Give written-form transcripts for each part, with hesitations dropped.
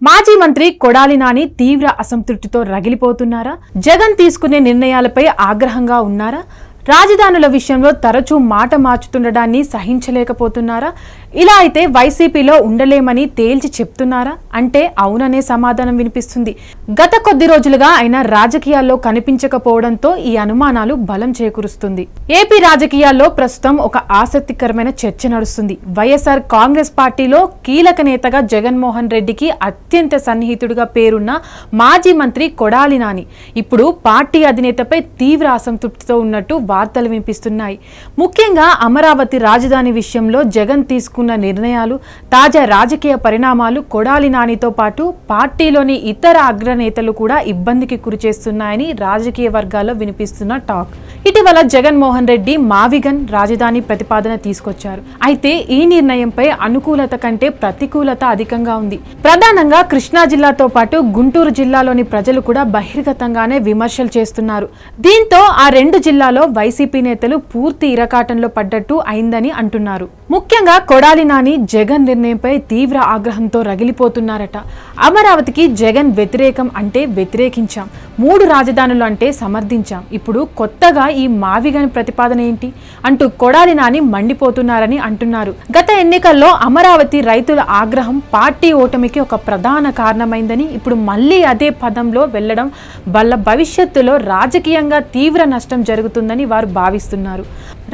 మాజీ మంత్రి కొడాలి నాని తీవ్ర అసంతృప్తితో రగిలిపోతున్నారా? జగన్ తీసుకునే నిర్ణయాలపై ఆగ్రహంగా ఉన్నారా? రాజధానుల విషయంలో తరచూ మాట మార్చుతుండడాన్ని సహించలేకపోతున్నారా? ఇలా అయితే వైసీపీలో ఉండలేమని తేల్చి చెప్తున్నారా అంటే అవుననే సమాధానం వినిపిస్తుంది. గత కొద్ది రోజులుగా ఆయన రాజకీయాల్లో కనిపించకపోవడంతో ఈ అనుమానాలు బలం చేకూరుస్తుంది. ఏపీ రాజకీయాల్లో ప్రస్తుతం ఒక ఆసక్తికరమైన చర్చ నడుస్తుంది. వైఎస్ఆర్ కాంగ్రెస్ పార్టీలో కీలక నేతగా జగన్మోహన్ రెడ్డికి అత్యంత సన్నిహితుడిగా పేరున్న మాజీ మంత్రి కొడాలి నాని ఇప్పుడు పార్టీ అధినేతపై తీవ్ర అసంతృప్తితో ఉన్నట్టు వార్తలు వినిపిస్తున్నాయి. ముఖ్యంగా అమరావతి రాజధాని విషయంలో జగన్ తీసుకున్న నిర్ణయాలు, తాజా రాజకీయ పరిణామాలు కొడాలి నానితో పాటు పార్టీలోని ఇతర అగ్రనేతలు కూడా ఇబ్బందికి గురిచేస్తున్నాయని రాజకీయ వర్గాల్లో వినిపిస్తున్న టాక్. ఇటీవల జగన్మోహన్ రెడ్డి మావిగన్ రాజధాని ప్రతిపాదన తీసుకొచ్చారు. అయితే ఈ నిర్ణయంపై అనుకూలత కంటే ప్రతికూలత అధికంగా ఉంది. ప్రధానంగా కృష్ణా జిల్లాతో పాటు గుంటూరు జిల్లాలోని ప్రజలు కూడా బహిర్గతంగానే విమర్శలు చేస్తున్నారు. దీంతో ఆ రెండు జిల్లాలో వైసీపీ నేతలు పూర్తి ఇరకాటంలో పడ్డట్టు అయిందని అంటున్నారు. ముఖ్యంగా కొడాలి నాని జగన్ నిర్ణయంపై తీవ్ర ఆగ్రహంతో రగిలిపోతున్నారట. అమరావతికి జగన్ వ్యతిరేకం అంటే వ్యతిరేకించాం, 3 రాజధానులు అంటే సమర్థించాం, ఇప్పుడు కొత్తగా ఈ మావిగన్ ప్రతిపాదన ఏంటి అంటూ కొడాలి నాని మండిపోతున్నారని అంటున్నారు. గత ఎన్నికల్లో అమరావతి రైతుల ఆగ్రహం పార్టీ ఓటమికి ఒక ప్రధాన కారణమైందని, ఇప్పుడు మళ్లీ అదే పదంలో వెళ్లడం వల్ల భవిష్యత్తులో రాజకీయంగా తీవ్ర నష్టం జరుగుతుందని వారు భావిస్తున్నారు.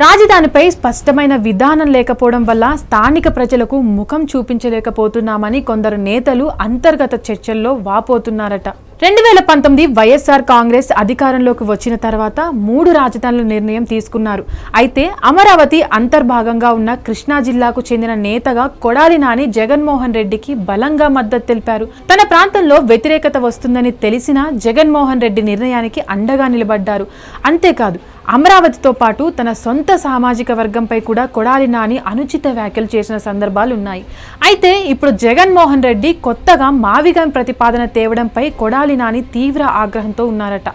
రాజధానిపై స్పష్టమైన విధానం లేకపోవడం వల్ల స్థానిక ప్రజలకు ముఖం చూపించలేకపోతున్నామని కొందరు నేతలు అంతర్గత చర్చల్లో వాపోతున్నారట. 2019 వైఎస్ఆర్ కాంగ్రెస్ అధికారంలోకి వచ్చిన తర్వాత 3 రాజధానుల నిర్ణయం తీసుకున్నారు. అయితే అమరావతి అంతర్భాగంగా ఉన్న కృష్ణా జిల్లాకు చెందిన నేతగా కొడాలి నాని జగన్మోహన్ రెడ్డికి బలంగా మద్దతు తెలిపారు. తన ప్రాంతంలో వ్యతిరేకత వస్తుందని తెలిసినా జగన్మోహన్ రెడ్డి నిర్ణయానికి అండగా నిలబడ్డారు. అంతేకాదు అమరావతితో పాటు తన సొంత సామాజిక వర్గంపై కూడా కొడాలి నాని అనుచిత వ్యాఖ్యలు చేసిన సందర్భాలు ఉన్నాయి. అయితే ఇప్పుడు జగన్మోహన్ రెడ్డి కొత్తగా మావిగన్ ప్రతిపాదన తేవడంపై కొడాలి నాని తీవ్ర ఆగ్రహంతో ఉన్నారట.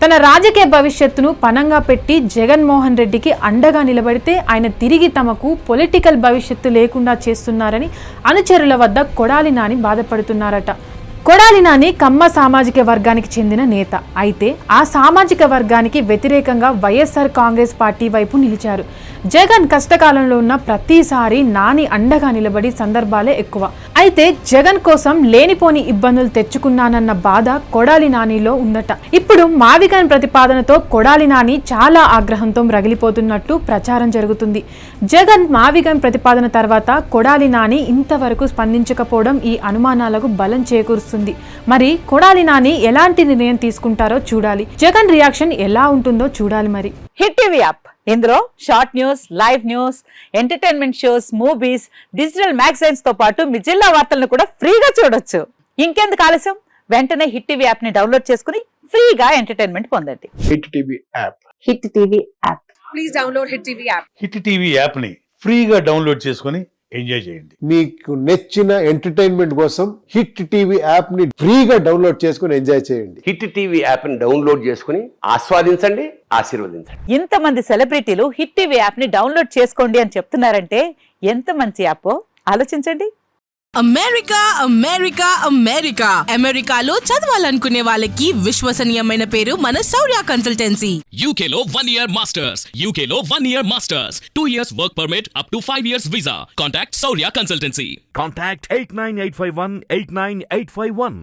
తన రాజకీయ భవిష్యత్తును పణంగా పెట్టి జగన్మోహన్ రెడ్డికి అండగా నిలబడితే ఆయన తిరిగి తమకు పొలిటికల్ భవిష్యత్తు లేకుండా చేస్తున్నారని అనుచరుల వద్ద కొడాలి నాని బాధపడుతున్నారట. కొడాలి నాని కమ్మ సామాజిక వర్గానికి చెందిన నేత. అయితే ఆ సామాజిక వర్గానికి వ్యతిరేకంగా వైఎస్ఆర్ కాంగ్రెస్ పార్టీ వైపు నిలిచారు. జగన్ కష్టకాలంలో ఉన్న ప్రతిసారి నాని అండగా నిలబడి సందర్భాలే ఎక్కువ. అయితే జగన్ కోసం లేనిపోని ఇబ్బందులు తెచ్చుకున్నానన్న బాధ కొడాలి నానిలో ఉందట. ఇప్పుడు మావిగన్ ప్రతిపాదనతో కొడాలి నాని చాలా ఆగ్రహంతో రగిలిపోతున్నట్టు ప్రచారం జరుగుతుంది. జగన్ మావిగన్ ప్రతిపాదన తర్వాత కొడాలి నాని ఇంతవరకు స్పందించకపోవడం ఈ అనుమానాలకు బలం చేకూరుస్తుంది. మరి కొడాలి నాని ఎలాంటి నిర్ణయం తీసుకుంటారో చూడాలి. జగన్ రియాక్షన్ ఎలా ఉంటుందో చూడాలి. మరి హిట్ టీవీ యాప్, ఇందులో short news, live news, entertainment shows, movies, digital magazines తో పాటు మీ జిల్లా వార్తలను కూడా ఫ్రీగా చూడొచ్చు. ఇంకెందుకు ఆలస్యం, వెంటనే హిట్ టీవీ యాప్ ని డౌన్లోడ్ చేసుకుని ఫ్రీగా ఎంటర్టైన్మెంట్ పొందండి. Hit TV app, hit TV app, please download hit TV app. Hit TV app ని ఫ్రీగా డౌన్లోడ్ చేసుకుని ఎంజాయ్ చేయండి. మీకు నచ్చిన ఎంటర్టైన్మెంట్ కోసం హిట్ టీవీ యాప్ ని ఫ్రీగా డౌన్లోడ్ చేసుకుని ఎంజాయ్ చేయండి. హిట్ టీవీ యాప్ ని డౌన్లోడ్ చేసుకుని ఆస్వాదించండి, ఆశీర్వదించండి. ఇంతమంది సెలబ్రిటీలు హిట్ టీవీ యాప్ ని డౌన్లోడ్ చేసుకోండి అని చెప్తున్నారంటే ఎంత మంచి యాప్ ఆలోచించండి. అమెరికా అమెరికా అమెరికా అమెరికాలో చదవాలనుకునే వాళ్ళకి విశ్వసనీయమైన పేరు మన శౌర్య కన్సల్టెన్సీ. UK లో 1 year masters, UK లో 1 year masters, 2 years work permit up to 5 years visa. Contact Saurya Consultancy. Contact 89851 89851.